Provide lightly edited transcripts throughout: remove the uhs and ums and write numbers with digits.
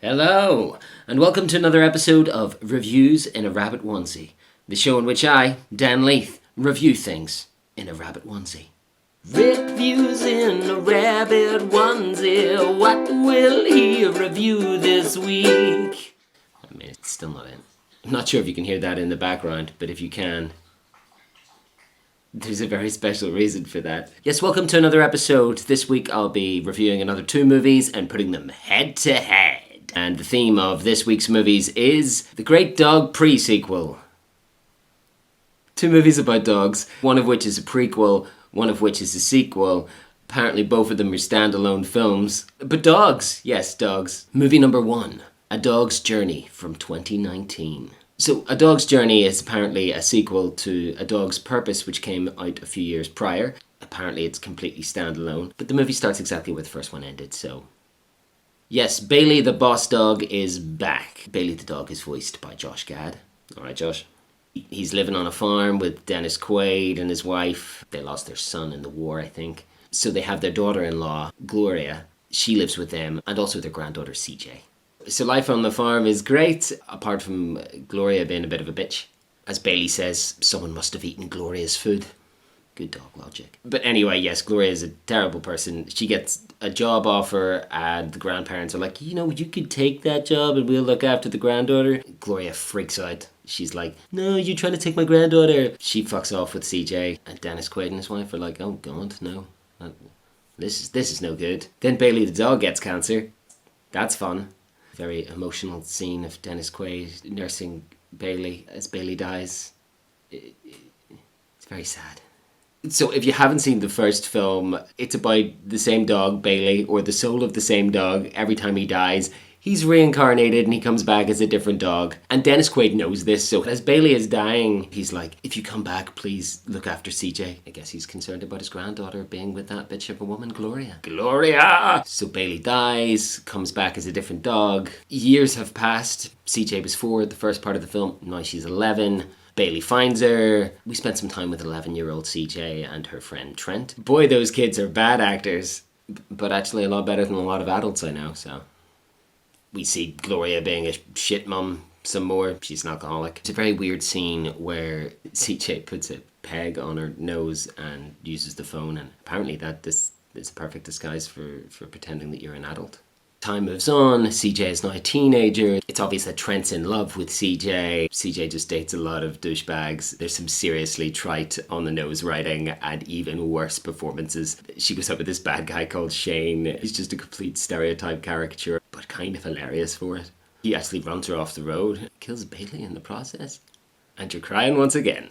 Hello, and welcome to another episode of Reviews in a Rabbit Onesie, the show in which I, Dan Leith, review things in a rabbit onesie. Reviews in a rabbit onesie, what will he review this week? I mean, it's still not in. I'm not sure if you can hear that in the background, but if you can, there's a very special reason for that. Yes, welcome to another episode. This week I'll be reviewing another two movies and putting them head to head. And the theme of this week's movies is The Great Dog Pre-Sequel. Two movies about dogs, one of which is a prequel, one of which is a sequel. Apparently both of them are standalone films. But dogs, yes, dogs. Movie number one, A Dog's Journey from 2019. So, A Dog's Journey is apparently a sequel to A Dog's Purpose, which came out a few years prior. Apparently it's completely standalone, but the movie starts exactly where the first one ended, so... Yes, Bailey the boss dog is back. Bailey the dog is voiced by Josh Gad. Alright, Josh. He's living on a farm with Dennis Quaid and his wife. They lost their son in the war, I think. So they have their daughter-in-law, Gloria. She lives with them, and also their granddaughter, CJ. So life on the farm is great, apart from Gloria being a bit of a bitch. As Bailey says, someone must have eaten Gloria's food. Good dog logic. But anyway, yes, Gloria is a terrible person. She gets a job offer and the grandparents are like, you know, you could take that job and we'll look after the granddaughter. Gloria freaks out. She's like, no, you're trying to take my granddaughter. She fucks off with CJ and Dennis Quaid and his wife are like, oh God, no. This is no good. Then Bailey the dog gets cancer. That's fun. Very emotional scene of Dennis Quaid nursing Bailey as Bailey dies. It's very sad. So if you haven't seen the first film, it's about the same dog, Bailey, or the soul of the same dog. Every time he dies, he's reincarnated and he comes back as a different dog. And Dennis Quaid knows this, so as Bailey is dying, he's like, if you come back, please look after CJ. I guess he's concerned about his granddaughter being with that bitch of a woman, Gloria. Gloria! So Bailey dies, comes back as a different dog. Years have passed. CJ was 4 at the first part of the film, now she's 11. Bailey finds her. We spent some time with 11-year-old CJ and her friend Trent. Boy, those kids are bad actors, but actually a lot better than a lot of adults I know, so. We see Gloria being a shit mum some more. She's an alcoholic. It's a very weird scene where CJ puts a peg on her nose and uses the phone, and apparently this is a perfect disguise for pretending that you're an adult. Time moves on, CJ is now a teenager. It's obvious that Trent's in love with CJ. CJ just dates a lot of douchebags. There's some seriously trite on-the-nose writing and even worse performances. She goes up with this bad guy called Shane. He's just a complete stereotype caricature, but kind of hilarious for it. He actually runs her off the road, kills Bailey in the process. And you're crying once again.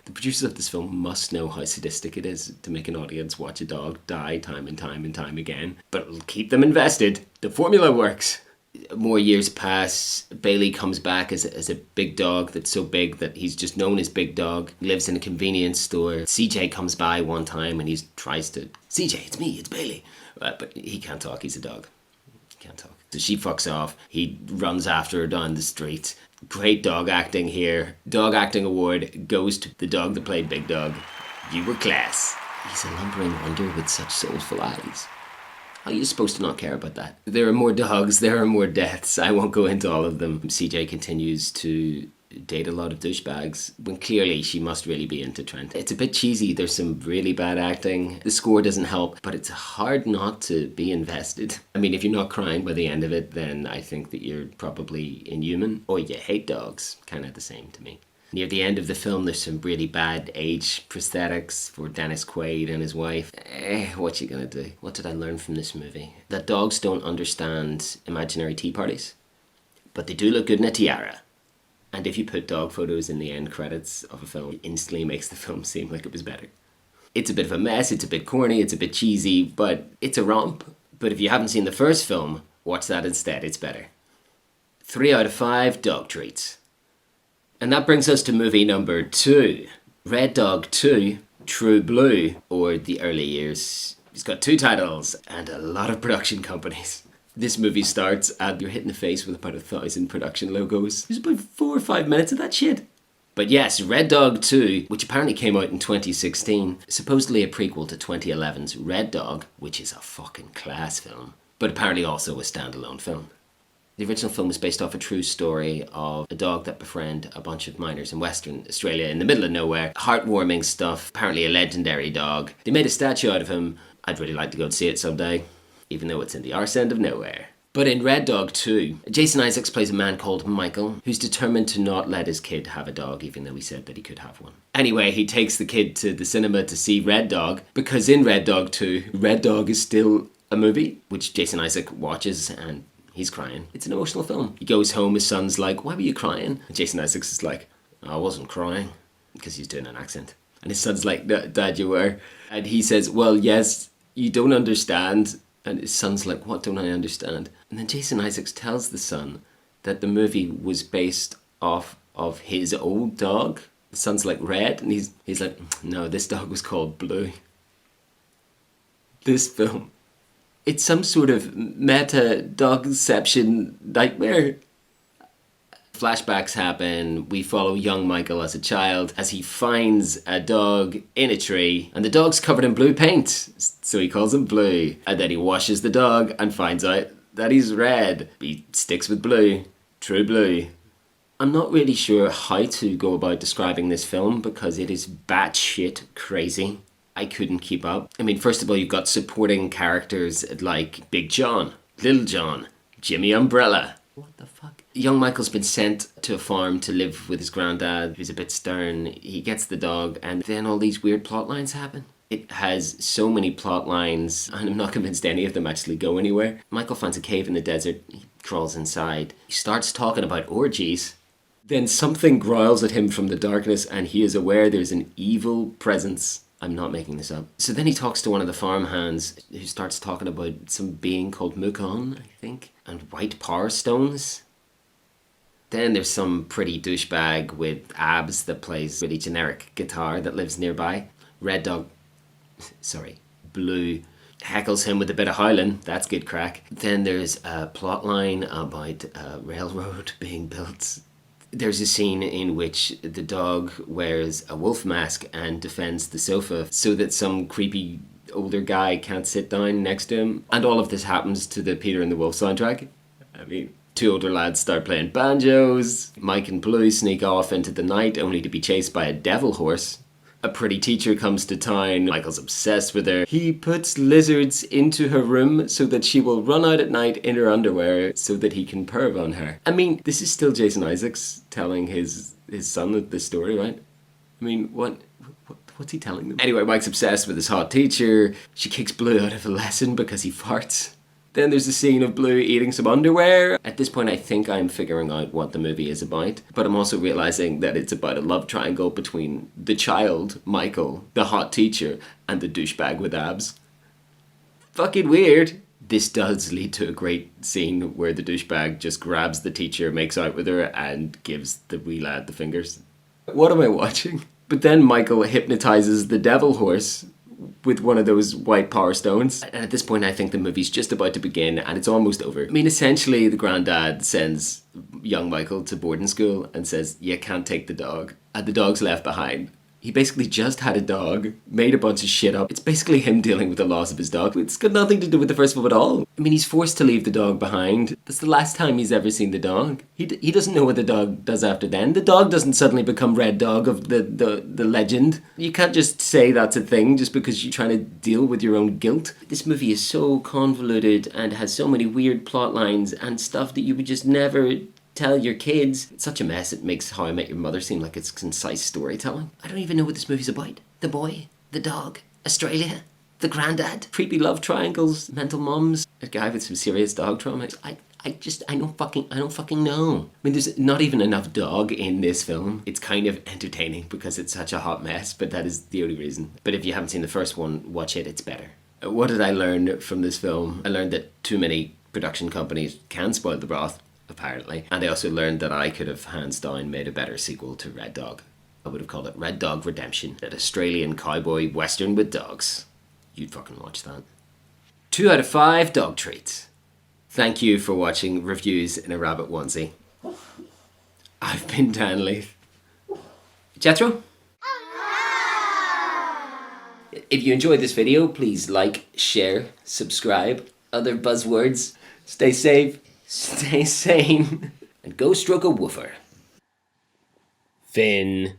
The producers of this film must know how sadistic it is to make an audience watch a dog die time and time and time again. But it'll keep them invested. The formula works. More years pass. Bailey comes back as a big dog that's so big that he's just known as Big Dog. He lives in a convenience store. CJ comes by one time and he tries to... CJ, it's me, it's Bailey. But he can't talk, he's a dog. He can't talk. So she fucks off. He runs after her down the street. Great dog acting here. Dog acting award goes to the dog that played Big Dog. You were class. He's a lumbering wonder with such soulful eyes. How are you supposed to not care about that? There are more dogs, there are more deaths. I won't go into all of them. CJ continues to date a lot of douchebags when clearly she must really be into Trent. It's a bit cheesy. There's some really bad acting. The score doesn't help, but it's hard not to be invested. I mean, if you're not crying by the end of it, then I think that you're probably inhuman or you hate dogs. Kind of the same to me. Near the end of the film, there's some really bad age prosthetics for Dennis Quaid and his wife. What you gonna do? What did I learn from this movie? That dogs don't understand imaginary tea parties, but they do look good in a tiara. And if you put dog photos in the end credits of a film, it instantly makes the film seem like it was better. It's a bit of a mess, it's a bit corny, it's a bit cheesy, but it's a romp. But if you haven't seen the first film, watch that instead, it's better. 3 out of 5 dog treats. And that brings us to movie number 2. Red Dog 2, True Blue, or The Early Years. It's got 2 titles and a lot of production companies. This movie starts and you're hit in the face with about 1,000 production logos. There's about 4 or 5 minutes of that shit. But yes, Red Dog 2, which apparently came out in 2016, supposedly a prequel to 2011's Red Dog, which is a fucking class film, but apparently also a standalone film. The original film was based off a true story of a dog that befriended a bunch of miners in Western Australia in the middle of nowhere. Heartwarming stuff, apparently a legendary dog. They made a statue out of him. I'd really like to go and see it someday, even though it's in the arse end of nowhere. But in Red Dog 2, Jason Isaacs plays a man called Michael, who's determined to not let his kid have a dog, even though he said that he could have one. Anyway, he takes the kid to the cinema to see Red Dog, because in Red Dog 2, Red Dog is still a movie, which Jason Isaacs watches and he's crying. It's an emotional film. He goes home, his son's like, "Why were you crying?" And Jason Isaacs is like, "I wasn't crying," because he's doing an accent. And his son's like, "No, Dad, you were." And he says, "Well, yes, you don't understand." And his son's like, "What don't I understand?" And then Jason Isaacs tells the son that the movie was based off of his old dog. The son's like, "Red?" And he's like, "No, this dog was called Blue." This film, it's some sort of meta dogception nightmare. Flashbacks happen. We follow young Michael as a child as he finds a dog in a tree, and the dog's covered in blue paint, so he calls him Blue. And then he washes the dog and finds out that he's red. He sticks with Blue. True blue. I'm not really sure how to go about describing this film because it is batshit crazy. I couldn't keep up. I mean, first of all, you've got supporting characters like Big John, Little John, Jimmy Umbrella. What the fuck? Young Michael's been sent to a farm to live with his granddad, who's a bit stern. He gets the dog, and then all these weird plot lines happen. It has so many plot lines, and I'm not convinced any of them actually go anywhere. Michael finds a cave in the desert. He crawls inside. He starts talking about orgies. Then something growls at him from the darkness, and he is aware there's an evil presence. I'm not making this up. So then he talks to one of the farmhands who starts talking about some being called Mukon, I think, and white power stones. Then there's some pretty douchebag with abs that plays really generic guitar that lives nearby. Blue heckles him with a bit of howling. That's good crack. Then there's a plot line about a railroad being built. There's a scene in which the dog wears a wolf mask and defends the sofa so that some creepy older guy can't sit down next to him. And all of this happens to the Peter and the Wolf soundtrack. I mean, two older lads start playing banjos. Mike and Blue sneak off into the night only to be chased by a devil horse. A pretty teacher comes to town. Michael's obsessed with her. He puts lizards into her room so that she will run out at night in her underwear so that he can perv on her. I mean, this is still Jason Isaacs telling his son this story, right? I mean, what's he telling them? Anyway, Mike's obsessed with his hot teacher. She kicks Blue out of a lesson because he farts. Then there's a scene of Blue eating some underwear. At this point, I think I'm figuring out what the movie is about. But I'm also realizing that it's about a love triangle between the child, Michael, the hot teacher, and the douchebag with abs. Fucking weird. This does lead to a great scene where the douchebag just grabs the teacher, makes out with her, and gives the wee lad the fingers. What am I watching? But then Michael hypnotizes the devil horse with one of those white power stones. And at this point, I think the movie's just about to begin and it's almost over. I mean, essentially, the granddad sends young Michael to boarding school and says, "You can't take the dog." And the dog's left behind. He basically just had a dog, made a bunch of shit up. It's basically him dealing with the loss of his dog. It's got nothing to do with the first film at all. I mean, he's forced to leave the dog behind. That's the last time he's ever seen the dog. He doesn't know what the dog does after then. The dog doesn't suddenly become Red Dog of the legend. You can't just say that's a thing just because you're trying to deal with your own guilt. This movie is so convoluted and has so many weird plot lines and stuff that you would just never tell your kids. It's such a mess. It makes How I Met Your Mother seem like it's concise storytelling. I don't even know what this movie's about. The boy, the dog, Australia, the granddad, creepy love triangles, mental mums, a guy with some serious dog trauma. I don't fucking know. I mean, there's not even enough dog in this film. It's kind of entertaining because it's such a hot mess, but that is the only reason. But if you haven't seen the first one, watch it. It's better. What did I learn from this film? I learned that too many production companies can spoil the broth, apparently. And I also learned that I could have hands down made a better sequel to Red Dog. I would have called it Red Dog Redemption, an Australian cowboy western with dogs. You'd fucking watch that. 2 out of 5 dog treats. Thank you for watching Reviews in a Rabbit Onesie. I've been Dan Leith. Jethro? If you enjoyed this video, please like, share, subscribe, other buzzwords. Stay safe. stay sane, and go stroke a woofer. Finn.